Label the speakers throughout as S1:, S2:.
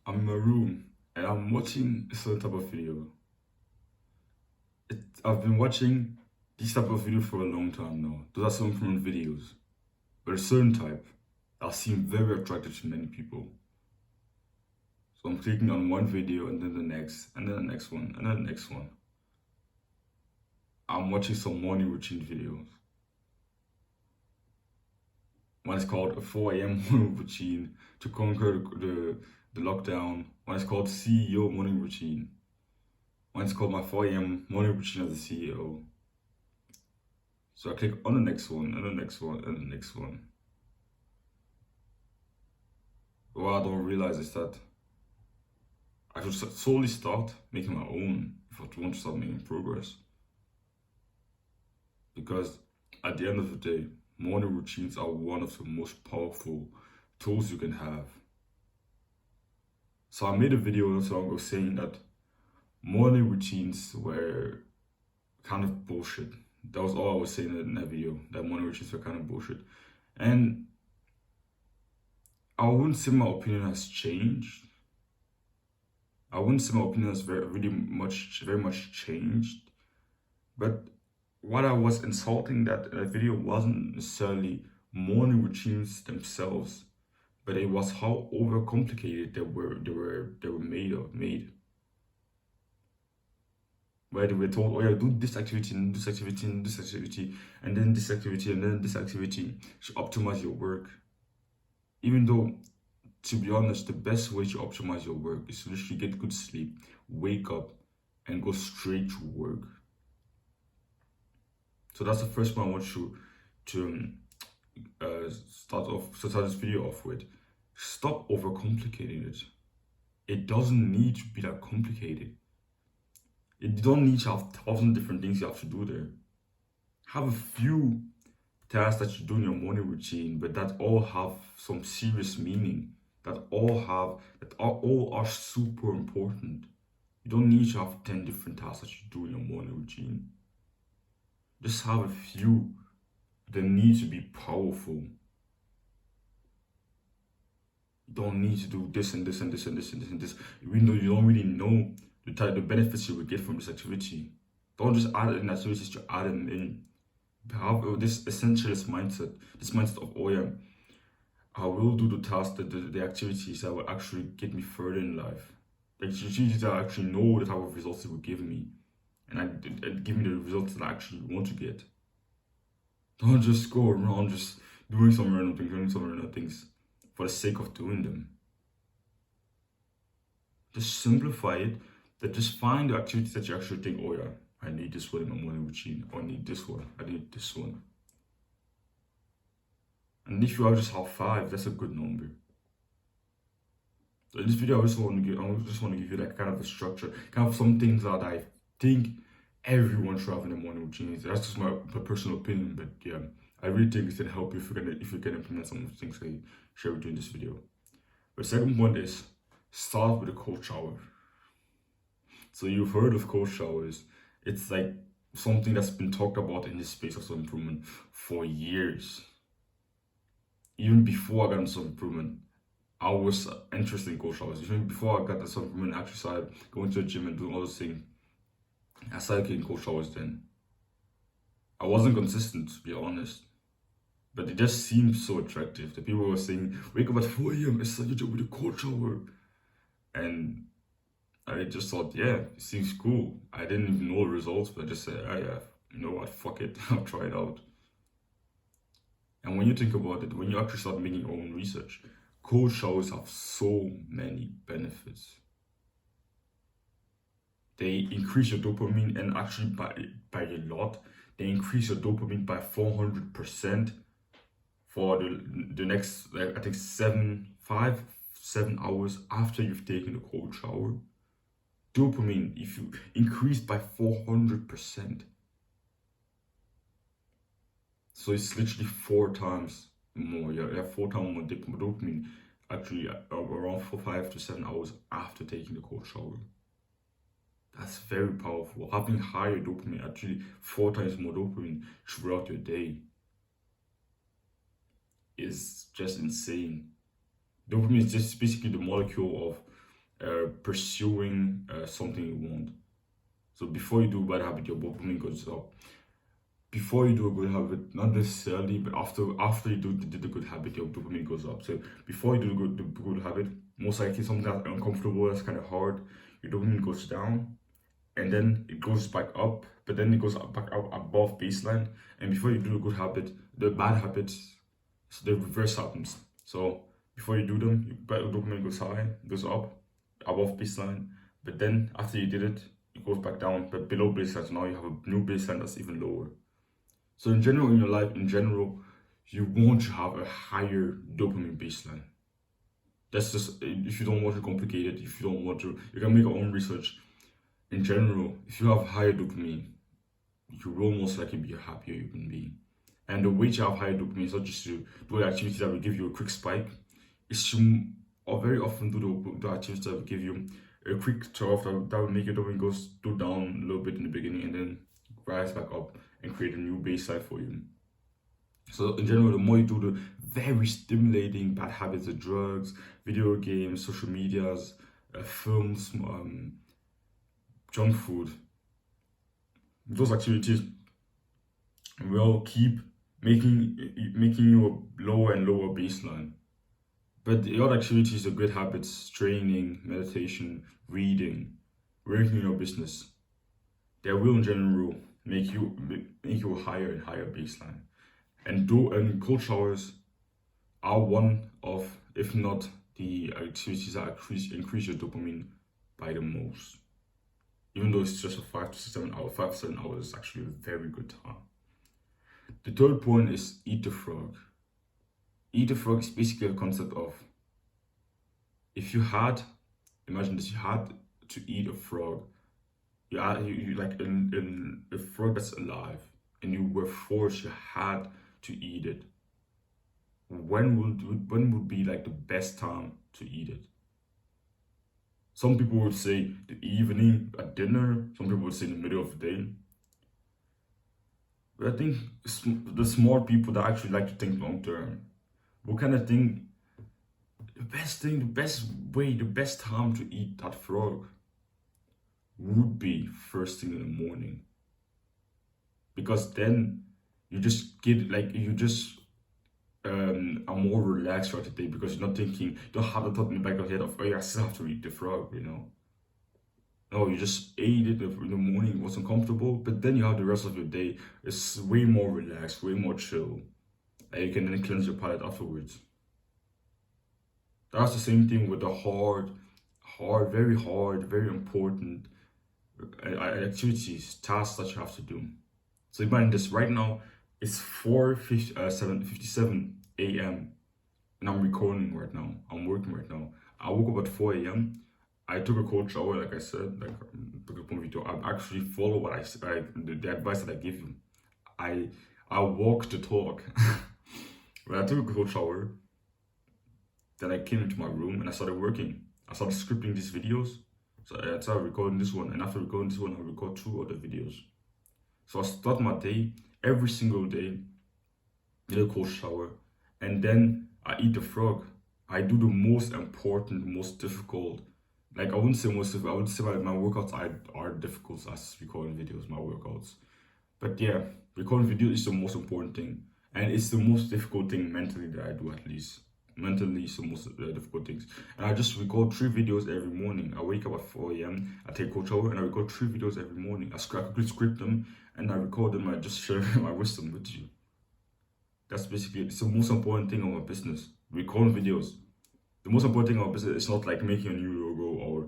S1: I'm in my room and I'm watching a certain type of video. I've been watching this type of video for a long time now. Those are some from videos. But a certain type that seem very attractive to many people. So I'm clicking on one video and then the next, and then the next one, and then the next one. I'm watching some morning routine videos. One is called a 4 a.m. morning routine to conquer the lockdown. One is called CEO morning routine. One is called my 4 a.m. morning routine as a CEO. So I click on the next one, and the next one, and the next one. What I don't realize is that I should solely start making my own if I want to start making progress. Because at the end of the day, morning routines are one of the most powerful tools you can have. So I made a video not so long ago saying that morning routines were kind of bullshit. That was all I was saying in that video, that morning routines were kind of bullshit. And I wouldn't say my opinion has changed. I wouldn't say my opinion has very much changed. But what I was insulting that video wasn't necessarily morning routines themselves, but it was how overcomplicated they were made. Where they were told, oh yeah, do this activity and this activity and this activity, and then this activity and then this activity to optimize your work. Even though, to be honest, the best way to optimize your work is to literally get good sleep, wake up, and go straight to work. So that's the first one I want you to start this video off with. Stop overcomplicating it. It doesn't need to be that complicated. You don't need to have 1,000 different things you have to do there. Have a few tasks that you do in your morning routine, but that all have some serious meaning. That all are super important. You don't need to have 10 different tasks that you do in your morning routine. Just have a few that need to be powerful. You don't need to do this and this and this and this and this and this, even though you don't really know the benefits you will get from this activity. Don't just add in activities to add them in. Have this essentialist mindset, this mindset of, oh yeah, I will do the tasks, the activities that will actually get me further in life. The activities that I actually know the type of results it will give me, and give me the results that I actually want to get. Don't just go around just doing some random things for the sake of doing them. Just simplify it. That just find the activities that you actually think, oh yeah, I need this one in my morning routine, or I need this one, I need this one. And if you just have 5, that's a good number. So in this video, I just want to give you that kind of a structure, kind of some things that I think everyone should have in the morning routine. That's just my personal opinion, but yeah, I really think it's gonna help you if you can implement some of the things I share with you in this video. But the second point is start with a cold shower. So you've heard of cold showers. It's like something that's been talked about in this space of self-improvement for years. Even before I got into self-improvement, I was interested in cold showers. Even before I got into self-improvement, I actually started going to the gym and doing all those things. I started getting cold showers then. I wasn't consistent, to be honest. But it just seemed so attractive. The people were saying, wake up at 4 a.m. and start your job with a cold shower. And I just thought, yeah, it seems cool. I didn't even know the results, but I just said, oh yeah, you know what, fuck it, I'll try it out. And when you think about it, when you actually start making your own research, cold showers have so many benefits. They increase your dopamine, and actually by a lot. They increase your dopamine by 400% for the next, I think 7 hours after you've taken a cold shower. Dopamine, if you increase by 400%. So it's literally 4 times more. You have 4 times more dopamine actually around 5 to 7 hours after taking the cold shower. That's very powerful. Having higher dopamine, actually 4 times more dopamine throughout your day, is just insane. Dopamine is just basically the molecule of pursuing something you want. So before you do a bad habit, your dopamine goes up. Before you do a good habit, not necessarily, but after you do the good habit, your dopamine goes up. So before you do the good habit, most likely something that's uncomfortable, that's kind of hard, your dopamine goes down, and then it goes back up, but then it goes back up above baseline. And before you do the good habit, the bad habits, so the reverse happens. So before you do them, your dopamine goes high, goes up, above baseline, but then after you did it, it goes back down, but below baseline. So now you have a new baseline that's even lower. So in general, in your life, you want to have a higher dopamine baseline. That's just, if you don't want to complicate it, if you don't want to, you can make your own research. In general, if you have higher dopamine, you will most likely be a happier human being. And the way to have higher dopamine is not just to do the activities that will give you a quick spike, it's to very often do the activities that will give you a quick turn-off that will make your dopamine go down a little bit in the beginning and then rise back up and create a new baseline for you. So in general, the more you do the very stimulating bad habits, the drugs, video games, social medias, films, junk food, those activities will keep making you a lower and lower baseline. But the other activities, the good habits, training, meditation, reading, working in your business, they will in general make you a higher and higher baseline. And cold showers are one of, if not the activities that increase your dopamine by the most. Even though it's just a 5 to 7 hours, 5 to 7 hours is actually a very good time. The third point is eat the frog. Eat the frog is basically a concept of, imagine this, you had to eat a frog. You like a frog that's alive, and you were forced, you had to eat it. When would be like the best time to eat it? Some people would say the evening at dinner. Some people would say in the middle of the day. But I think the smart people that actually like to think long term will kind of think the best time to eat that frog would be first thing in the morning, because then you just are more relaxed throughout the day, because you're not thinking, you don't have the thought in the back of your head of, oh yeah, I still have to eat the frog, No, you just ate it in the morning, it wasn't comfortable, but then you have the rest of your day, it's way more relaxed, way more chill, and you can then cleanse your palate afterwards. That's the same thing with the very important activities, tasks that you have to do. So imagine this, right now it's 7:57 a.m. and I'm recording right now, I'm working right now. I woke up at 4 a.m. I took a cold shower, like I said, took a video. I actually follow what the advice that I give you. I walk the talk. When I took a cold shower, then I came into my room and I started working. I started scripting these videos. So I started recording this one, and after recording this one, I record 2 other videos. So I start my day every single day in a cold shower, and then I eat the frog. I do the most important, most difficult. Like I wouldn't say my workouts are difficult as recording videos, my workouts. But yeah, recording videos is the most important thing, and it's the most difficult thing mentally that I do, at least. Mentally, it's the most difficult things. And I just record 3 videos every morning. I wake up at 4 a.m. I take a cold shower and I record 3 videos every morning. I quickly script them and I record them. I just share my wisdom with you. That's basically, it's the most important thing of my business. Recording videos. The most important thing of my business is not like making a new logo or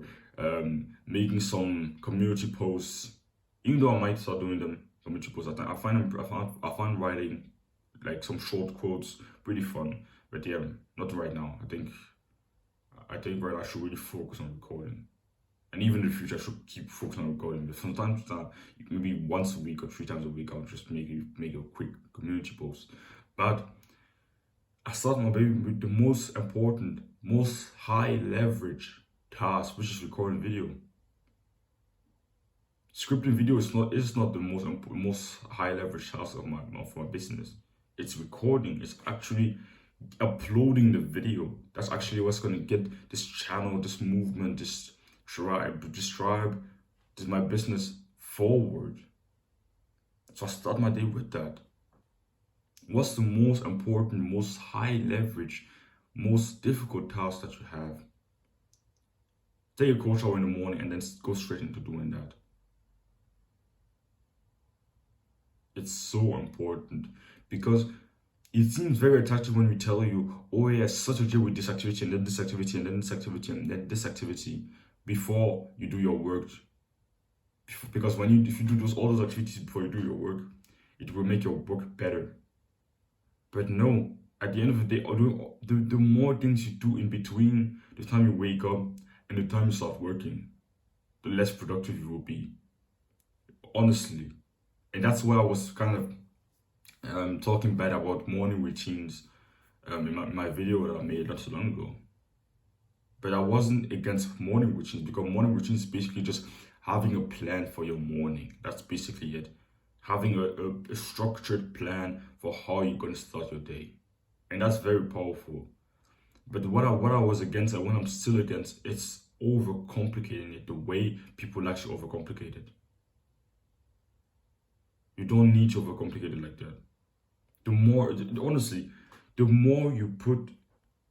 S1: making some community posts. Even though I might start doing them, community posts, I find writing like some short quotes pretty fun. But yeah, not right now. I think right now I should really focus on recording. And even in the future, I should keep focusing on recording. But from time to time, maybe once a week or 3 times a week, I'll just make a quick community post. But I start my day with the most important, most high leverage task, which is recording video. Scripting video is not the most high leverage task of my business. It's recording. It's actually uploading the video. That's actually what's going to get this channel, this movement, this tribe, this my business forward. So I start my day with that. What's the most important, most high leverage, most difficult task that you have? Take a cold shower in the morning and then go straight into doing that. It's so important because it seems very attractive when we tell you, oh yeah, start your day with this activity and then this activity and then this activity and then this activity before you do your work. Because if you do all those activities before you do your work, it will make your work better. But no, at the end of the day, the more things you do in between the time you wake up and the time you start working, the less productive you will be. Honestly. And that's why I was kind of talking bad about morning routines in my video that I made not so long ago. But I wasn't against morning routines because morning routines is basically just having a plan for your morning. That's basically it. Having a structured plan for how you're going to start your day. And that's very powerful. But what I was against and what I'm still against, it's overcomplicating it the way people actually overcomplicate it. You don't need to overcomplicate it like that. Honestly, the more you put,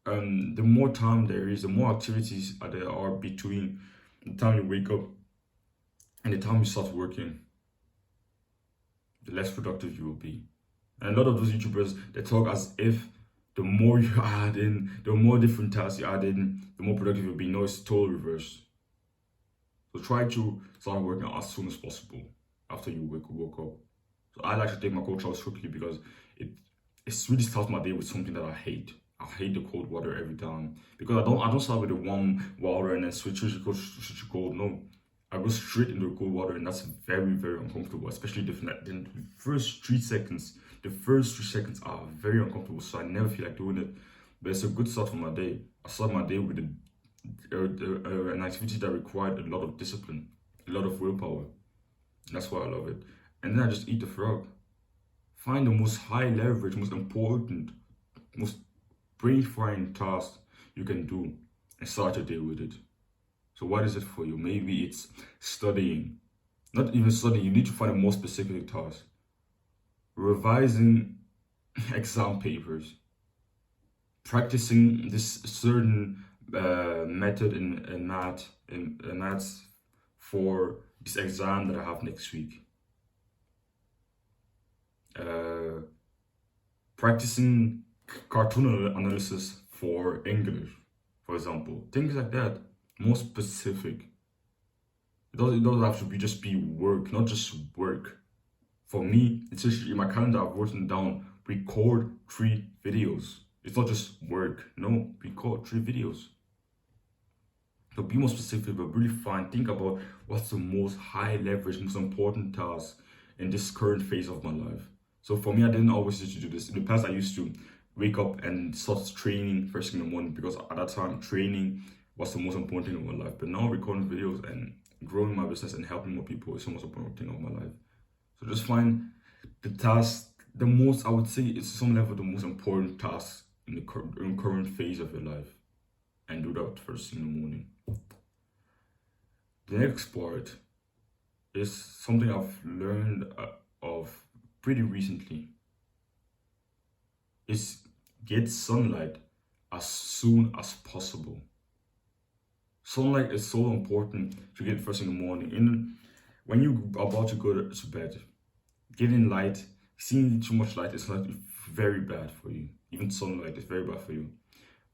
S1: the more time there is, the more activities there are between the time you wake up and the time you start working, the less productive you will be. And a lot of those YouTubers, they talk as if the more you add in, the more different tasks you add in, the more productive you'll be. No, it's total reverse. So try to start working as soon as possible after you woke up. So I like to take my cold showers quickly because it really starts my day with something that I hate. I hate the cold water every time because I don't start with the warm water and then switch to cold. No, I go straight into the cold water and that's very, very uncomfortable, especially the first 3 seconds. The first 3 seconds are very uncomfortable, so I never feel like doing it. But it's a good start for my day. I start my day with an activity that required a lot of discipline, a lot of willpower. That's why I love it. And then I just eat the frog. Find the most high leverage, most important, most brain-frying task you can do and start your day with it. So what is it for you? Maybe it's studying. Not even studying, you need to find a more specific task. Revising exam papers. Practicing this certain method in maths for this exam that I have next week. Practicing cartoon analysis for English, for example. Things like that. More specific. It doesn't have to just be work, not just work. For me, it's just in my calendar, I've written down, record 3 videos. It's not just work, no, record 3 videos. So be more specific, but really think about what's the most high leverage, most important task in this current phase of my life. So for me, I didn't always used to do this. In the past, I used to wake up and start training first thing in the morning because at that time, training was the most important thing of my life. But now recording videos and growing my business and helping more people is the most important thing of my life. So just find the task, I would say it's some level the most important task in the current phase of your life. And do that first thing in the morning. The next part is something I've learned of pretty recently. Is get sunlight as soon as possible. Sunlight is so important to get first in the morning. When you're about to go to bed, getting light, seeing too much light is like very bad for you. Even sunlight is very bad for you.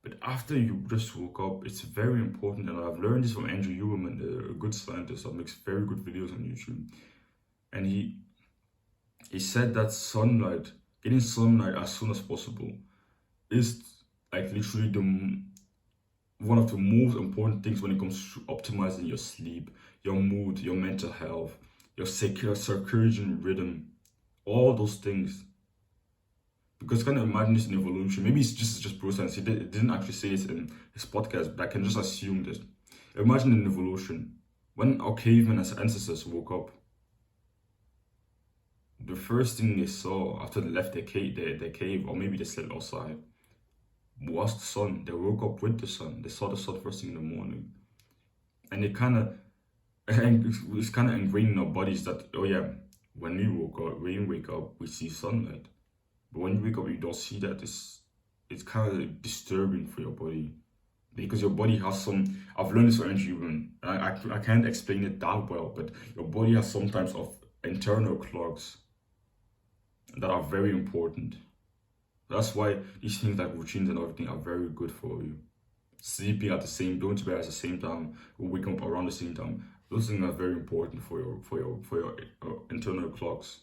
S1: But after you just woke up, it's very important. And I've learned this from Andrew Huberman, a good scientist that makes very good videos on YouTube. And he said that getting sunlight as soon as possible is like literally one of the most important things when it comes to optimizing your sleep, your mood, your mental health, your circadian rhythm, all those things. Because kind of imagine this in evolution. Maybe it's just Bruce and he didn't actually say it in his podcast, but I can just assume this. Imagine in evolution, when our cavemen ancestors woke up, the first thing they saw after they left their cave, or maybe they slept outside, was the sun. They woke up with the sun. They saw the sun first thing in the morning, and it kind of it's kind of ingrained in our bodies that, oh yeah, when we wake up, we see sunlight. But when you wake up, you don't see that. It's kind of disturbing for your body, because your body has some. I've learned this for energy human. I can't explain it that well, but your body has some types of internal clocks that are very important. That's why these things like routines and everything are very good for you. Sleeping at the same, going to bed at the same time, waking up around the same time. Those things are very important for your internal clocks.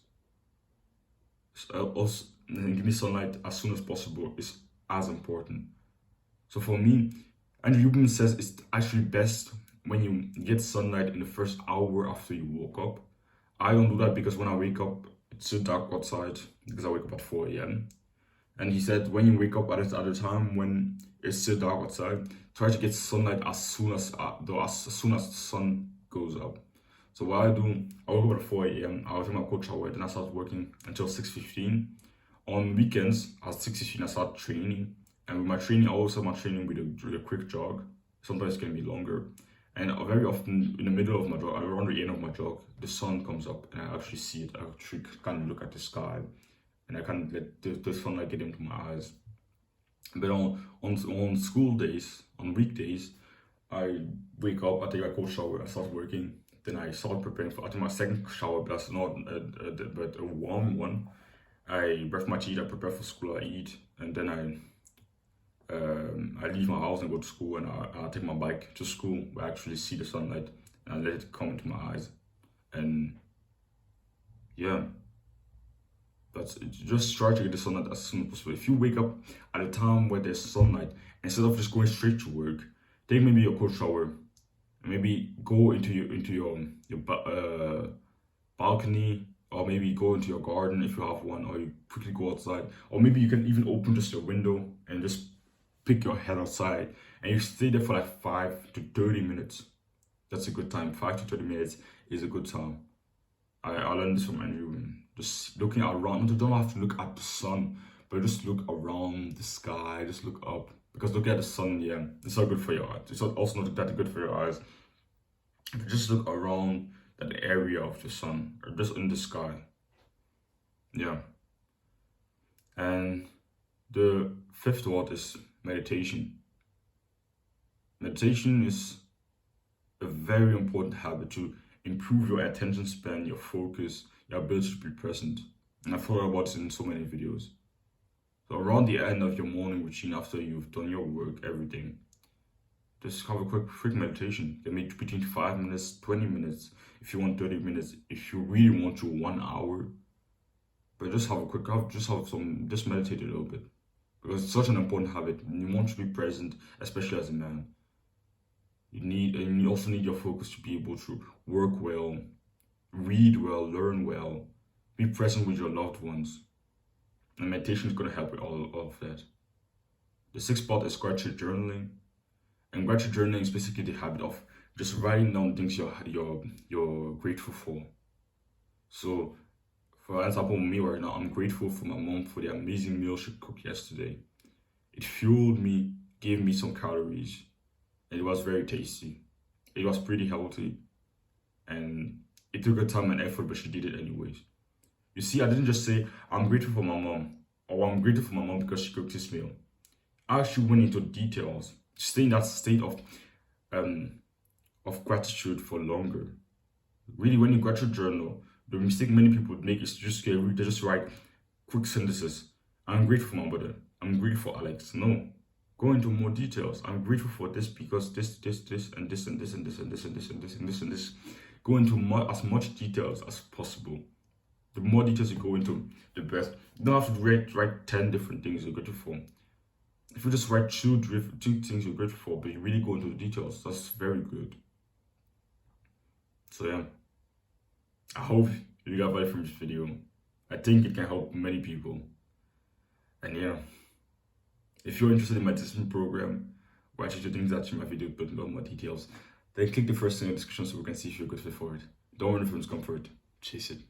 S1: Also, give me sunlight as soon as possible is as important. So for me, Andrew Huberman says it's actually best when you get sunlight in the first hour after you woke up. I don't do that because when I wake up, it's so dark outside because I wake up at 4 a.m. And he said when you wake up at a time when it's still dark outside, try to get sunlight as soon as the sun goes up. So what I do, I wake up at 4 a.m. I'll take my cold shower, then I start working until 6:15. On weekends at 6:15 I start training, and with my training I also have my training with a quick jog. Sometimes it can be longer, and very often in the middle of my jog, around the end of my jog, the sun comes up and I actually see it. I actually kind of look at the sky, and I can't let the sunlight get into my eyes. But on school days, on weekdays, I wake up, I take a cold shower, I start working, then I start preparing for. I take my second shower, but that's not but a warm one. I brush my teeth, I prepare for school, I eat, and then I leave my house and go to school, and I take my bike to school where I actually see the sunlight and I let it come into my eyes. And yeah, that's it. Just try to get the sunlight as soon as possible. If you wake up at a time where there's sunlight, instead of just going straight to work, take maybe your cold shower, and maybe go into your balcony, or maybe go into your garden if you have one, or you quickly go outside, or maybe you can even open just your window and just pick your head outside, and you stay there for like 5 to 30 minutes. That's a good time. 5 to 30 minutes is a good time. I learned this from Andrew. Just looking around. You don't have to look at the sun, but just look around the sky. Just look up, because looking at the sun, yeah, it's not good for your eyes. It's also not that good for your eyes. But just look around that area of the sun, or just in the sky. Yeah. And the fifth one is meditation. Meditation is a very important habit to improve your attention span, your focus, your ability to be present. And I've thought about this in so many videos. So around the end of your morning routine, after you've done your work, everything, just have a quick meditation. They make between 5 minutes, 20 minutes, if you want 30 minutes, if you really want to 1 hour. But just just meditate a little bit. Because it's such an important habit. You want to be present, especially as a man. You also need your focus to be able to work well, read well, learn well, be present with your loved ones. And meditation is going to help with all of that. The sixth part is gratitude journaling. And gratitude journaling is basically the habit of just writing down things you're grateful for. So, for example, me right now, I'm grateful for my mom for the amazing meal she cooked yesterday. It fueled me, gave me some calories, and it was very tasty. It was pretty healthy, and it took her time and effort, but she did it anyways. You see, I didn't just say, I'm grateful for my mom, or I'm grateful for my mom because she cooked this meal. I actually went into details, stay in that state of gratitude for longer. Really, when you gratitude journal, the mistake many people make is they just write quick sentences. I'm grateful for my mother. I'm grateful for Alex. No, go into more details. I'm grateful for this because this, and this, and this, and this, and this, and this, and this, and this, and this. Go into as much details as possible. The more details you go into, the best. You don't have to write 10 different things you're grateful for. If you just write two things you're grateful for, but you really go into the details, that's very good. So yeah, I hope you got value from this video. I think it can help many people. And yeah, if you're interested in my testing program, or actually the things that in my video, but a lot more details, then click the first thing in the description so we can see if you're a good fit for it. Don't run from discomfort, chase it.